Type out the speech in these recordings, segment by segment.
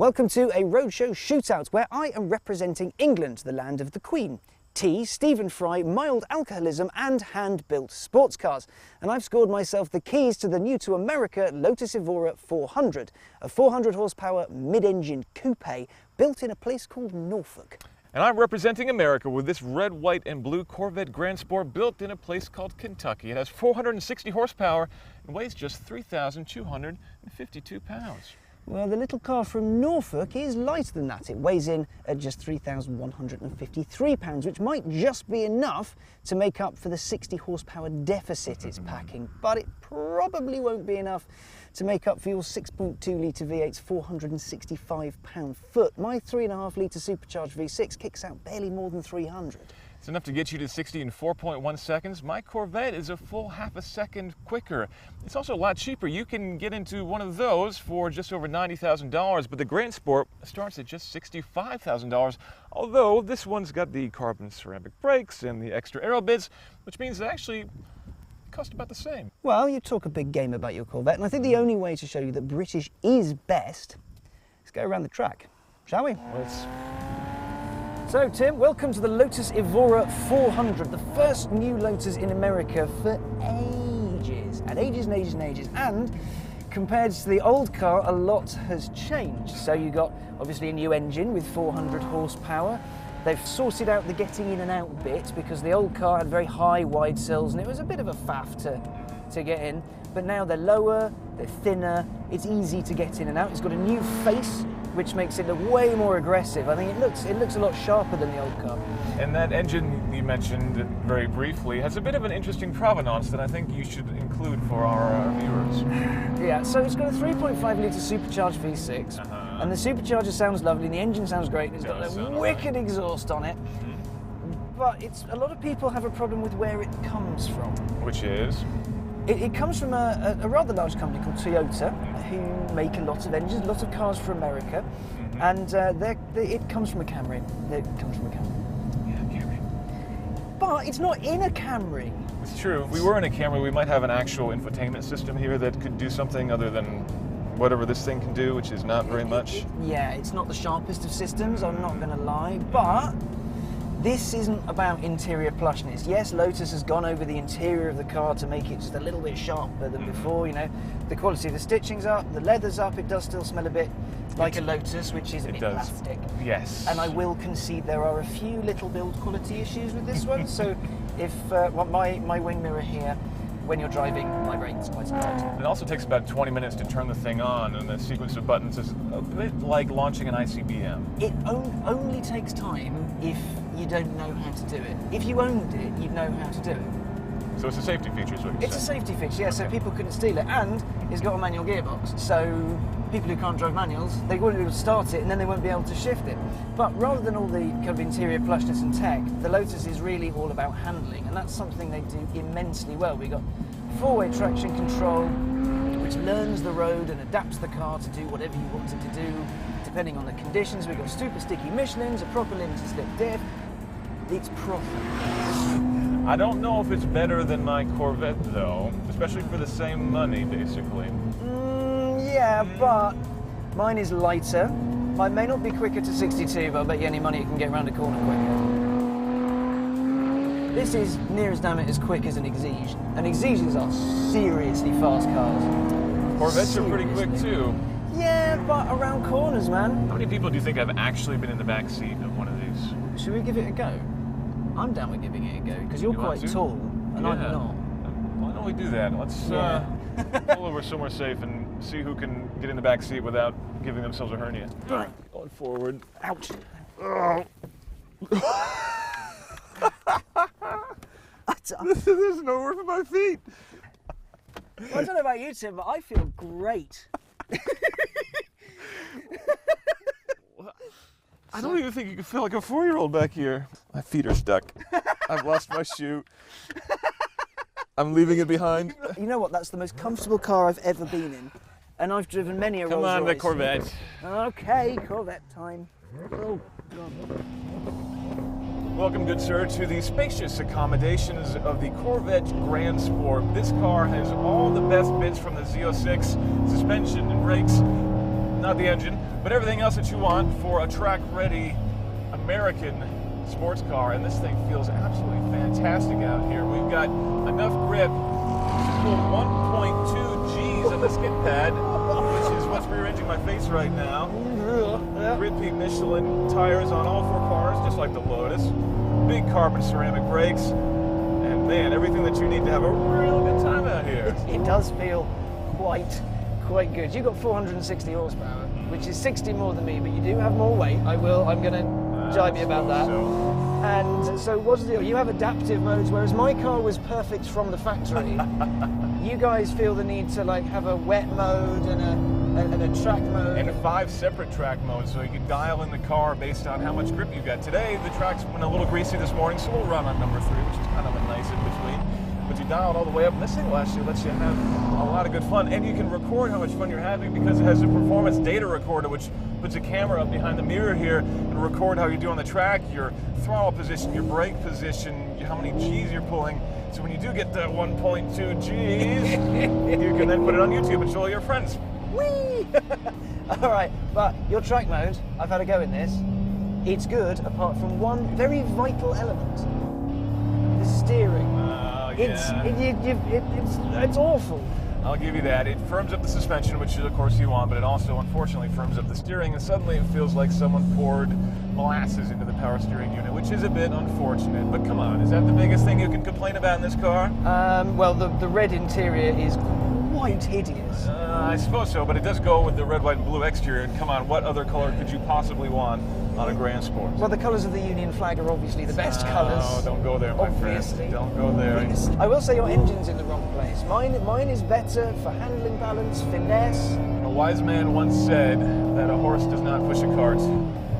Welcome to a roadshow shootout where I am representing England, the land of the Queen, tea, Stephen Fry, mild alcoholism and hand-built sports cars. And I've scored myself the keys to the new to America Lotus Evora 400, a 400 horsepower mid-engine coupe built in a place called Norfolk. And I'm representing America with this red, white and blue Corvette Grand Sport built in a place called Kentucky. It has 460 horsepower and weighs just 3,252 pounds. Well, the little car from Norfolk is lighter than that. It weighs in at just 3,153 pounds, which might just be enough to make up for the 60 horsepower deficit it's packing, but it probably won't be enough to make up for your 6.2 litre V8's 465 pound-foot. My 3.5 litre supercharged V6 kicks out barely more than 300. It's enough to get you to 60 in 4.1 seconds. My Corvette is a full half a second quicker. It's also a lot cheaper. You can get into one of those for just over $90,000, but the Grand Sport starts at just $65,000, although this one's got the carbon ceramic brakes and the extra aero bits, which means it actually cost about the same. Well, you talk a big game about your Corvette, and I think the only way to show you that British is best is go around the track, shall we? Let's... So Tim, welcome to the Lotus Evora 400, the first new Lotus in America for ages, and ages and ages and ages. And compared to the old car, a lot has changed. So you got obviously a new engine with 400 horsepower. They've sorted out the getting in and out bit because the old car had very high wide sills and it was a bit of a faff to get in. But now they're lower, they're thinner, it's easy to get in and out. It's got a new face, which makes it look way more aggressive. I think it looks a lot sharper than the old car. And that engine you mentioned very briefly has a bit of an interesting provenance that I think you should include for our viewers. Yeah, so it's got a 3.5 litre supercharged V6, and the supercharger sounds lovely, and the engine sounds great, and it's got a wicked exhaust on it. But a lot of people have a problem with where it comes from. Which is? It comes from a rather large company called Toyota, who make a lot of engines, a lot of cars for America, and it comes from a Camry. It comes from a Camry. Yeah, Camry. But it's not in a Camry. It's true. If we were in a Camry, we might have an actual infotainment system here that could do something other than whatever this thing can do, which is not very much. Yeah, it's not the sharpest of systems, I'm not going to lie, but this isn't about interior plushness. Yes, Lotus has gone over the interior of the car to make it just a little bit sharper than before, you know. The quality of the stitching's up, the leather's up, it does still smell a bit like a Lotus, which is a bit plastic. Yes. And I will concede there are a few little build quality issues with this one, so if my wing mirror here, when you're driving, vibrates quite a lot. It also takes about 20 minutes to turn the thing on, and the sequence of buttons is a bit like launching an ICBM. It only takes time if you don't know how to do it. If you owned it, you'd know how to do it. So it's a safety feature, is what you're saying? It's a safety feature, yeah, so people couldn't steal it. And it's got a manual gearbox, so people who can't drive manuals, they won't be able to start it and then they won't be able to shift it. But rather than all the kind of interior plushness and tech, the Lotus is really all about handling, and that's something they do immensely well. We've got four-way traction control, which learns the road and adapts the car to do whatever you want it to do, depending on the conditions. We've got super sticky Michelins, a proper limited slip diff. It's proper. I don't know if it's better than my Corvette, though, especially for the same money, basically. Yeah, but mine is lighter. Mine may not be quicker to 62, but I'll bet you any money it can get around a corner quicker. This is near as damn it as quick as an Exige. And Exiges are seriously fast cars. Corvettes are pretty quick, too. Yeah, but around corners, man. How many people do you think have actually been in the back seat of one of these? Should we give it a go? I'm down with giving it a go, because you're quite tall, and I'm not. Why don't we do that? Let's pull over somewhere safe and see who can get in the back seat without giving themselves a hernia. Right. Going forward. Ouch. There's nowhere for my feet. Well, I don't know about you, Tim, but I feel great. I don't even think you can feel like a 4-year-old back here. My feet are stuck. I've lost my shoe. I'm leaving it behind. You know what? That's the most comfortable car I've ever been in. And I've driven many a Rolls Royce. Come on, the Corvette. Okay, Corvette time. Oh, God. Welcome, good sir, to the spacious accommodations of the Corvette Grand Sport. This car has all the best bits from the Z06, suspension and brakes, not the engine, but everything else that you want for a track-ready American sports car. And this thing feels absolutely fantastic out here. We've got enough grip to pull 1.2 G's on the skid pad, which is what's rearranging my face right now. Grid-peak Michelin tires on all four cars, just like the Lotus. Big carbon ceramic brakes. And man, everything that you need to have a real good time out here. It does feel quite good. You've got 460 horsepower, which is 60 more than me, but you do have more weight. I'm going to jibe you about that. And so what's the deal? You have adaptive modes, whereas my car was perfect from the factory. You guys feel the need to like have a wet mode and a track mode. And 5 separate track modes, so you can dial in the car based on how much grip you got. Today, the track's been a little greasy this morning, so we'll run on number 3, which is kind of a nice in between. But you dial it all the way up, and this thing lets you have a lot of good fun. And you can record how much fun you're having because it has a performance data recorder, which puts a camera up behind the mirror here and record how you do on the track, your throttle position, your brake position, how many G's you're pulling. So when you do get that 1.2 G's, you can then put it on YouTube and show all your friends. Whee! All right, but your track mode, I've had a go in this. It's good apart from one very vital element: the steering. Yeah. It's awful. I'll give you that. It firms up the suspension, which of course you want, but it also unfortunately firms up the steering, and suddenly it feels like someone poured molasses into the power steering unit, which is a bit unfortunate. But come on, is that the biggest thing you can complain about in this car? Well, the red interior is quite hideous. I suppose so, but it does go with the red, white, and blue exterior. Come on, what other color could you possibly want on a Grand Sport? Well, the colours of the Union flag are obviously the best colours. No, don't go there, my obviously. friend. Don't go there. I will say your engine's in the wrong place. Mine is better for handling balance, finesse. A wise man once said that a horse does not push a cart.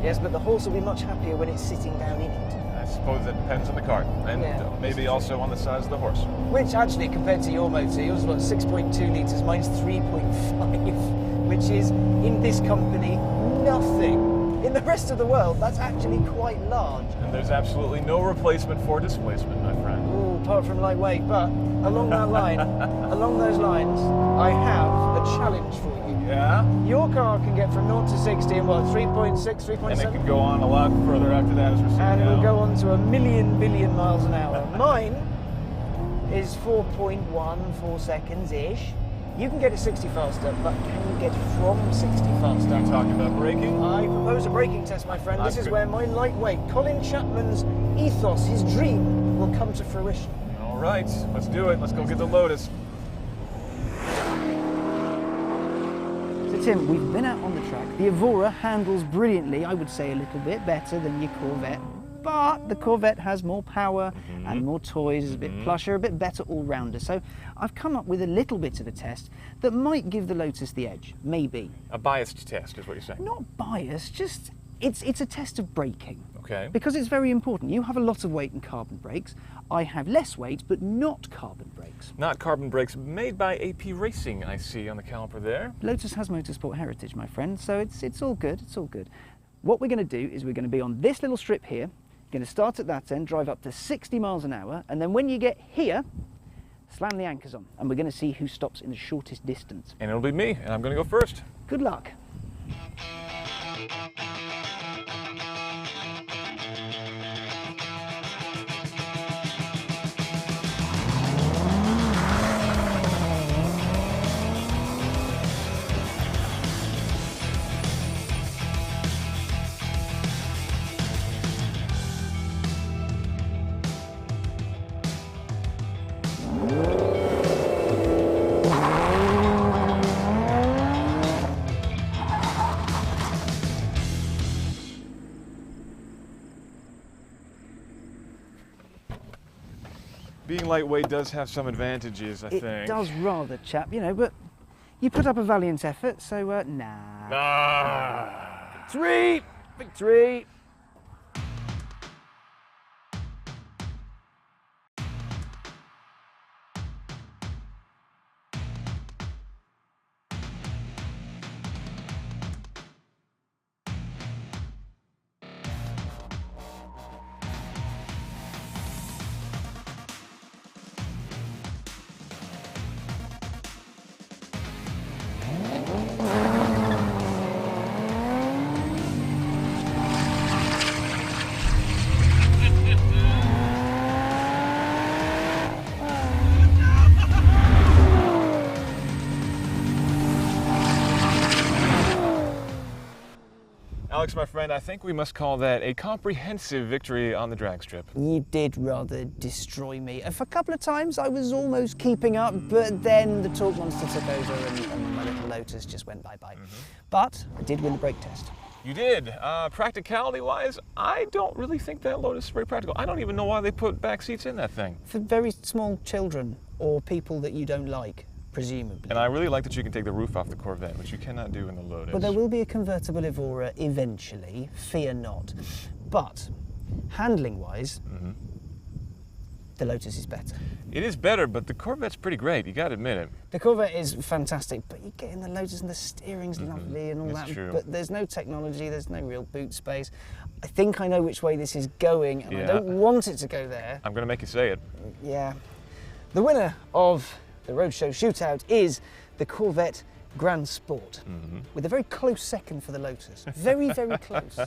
Yes, but the horse will be much happier when it's sitting down in it. I suppose that depends on the cart, and maybe also on the size of the horse. Which actually, compared to your motor, yours is about 6.2 litres, mine's 3.5, which is, in this company, nothing. In the rest of the world, that's actually quite large. And there's absolutely no replacement for displacement, my friend. Ooh, apart from lightweight, but along that line, along those lines, I have a challenge for you. Yeah? Your car can get from 0 to 60 in what, 3.6, 3.7? And it can go on a lot further after that, as we're seeing and now. will go on to 1 billion miles an hour. Mine is 4.14 seconds-ish. You can get it 60 faster, but can you get from 60 faster? Are you talking about braking? I propose a braking test, my friend. This is where my lightweight, Colin Chapman's ethos, his dream, will come to fruition. All right, let's do it. Let's go get the Lotus. So Tim, we've been out on the track. The Evora handles brilliantly, I would say a little bit better than your Corvette, but the Corvette has more power and more toys, is a bit plusher, a bit better all-rounder. So I've come up with a little bit of a test that might give the Lotus the edge, maybe. A biased test is what you're saying. Not biased, just it's a test of braking. Okay. Because it's very important. You have a lot of weight in carbon brakes. I have less weight, but not carbon brakes. Not carbon brakes, made by AP Racing, I see on the caliper there. Lotus has motorsport heritage, my friend, so it's all good, it's all good. What we're going to do is we're going to be on this little strip here, going to start at that end, drive up to 60 miles an hour, and then when you get here, slam the anchors on, and we're going to see who stops in the shortest distance. And it'll be me, and I'm going to go first. Good luck. Being lightweight does have some advantages, I think. It does rather, chap, you know, but you put up a valiant effort, so nah. Ah. Victory! Victory! Alex, my friend, I think we must call that a comprehensive victory on the drag strip. You did rather destroy me. For a couple of times I was almost keeping up, but then the torque monster took over and my little Lotus just went bye-bye. But I did win the brake test. You did. Practicality-wise, I don't really think that Lotus is very practical. I don't even know why they put back seats in that thing. For very small children or people that you don't like, presumably. And I really like that you can take the roof off the Corvette, which you cannot do in the Lotus. But there will be a convertible Evora eventually, fear not. But handling-wise, the Lotus is better. It is better, but the Corvette's pretty great, you gotta admit it. The Corvette is fantastic, but you get in the Lotus and the steering's lovely and all That's that. true. But there's no technology, there's no real boot space. I think I know which way this is going, and I don't want it to go there. I'm gonna make you say it. Yeah. The winner of the Roadshow Shootout is the Corvette Grand Sport, with a very close second for the Lotus. Very, very close.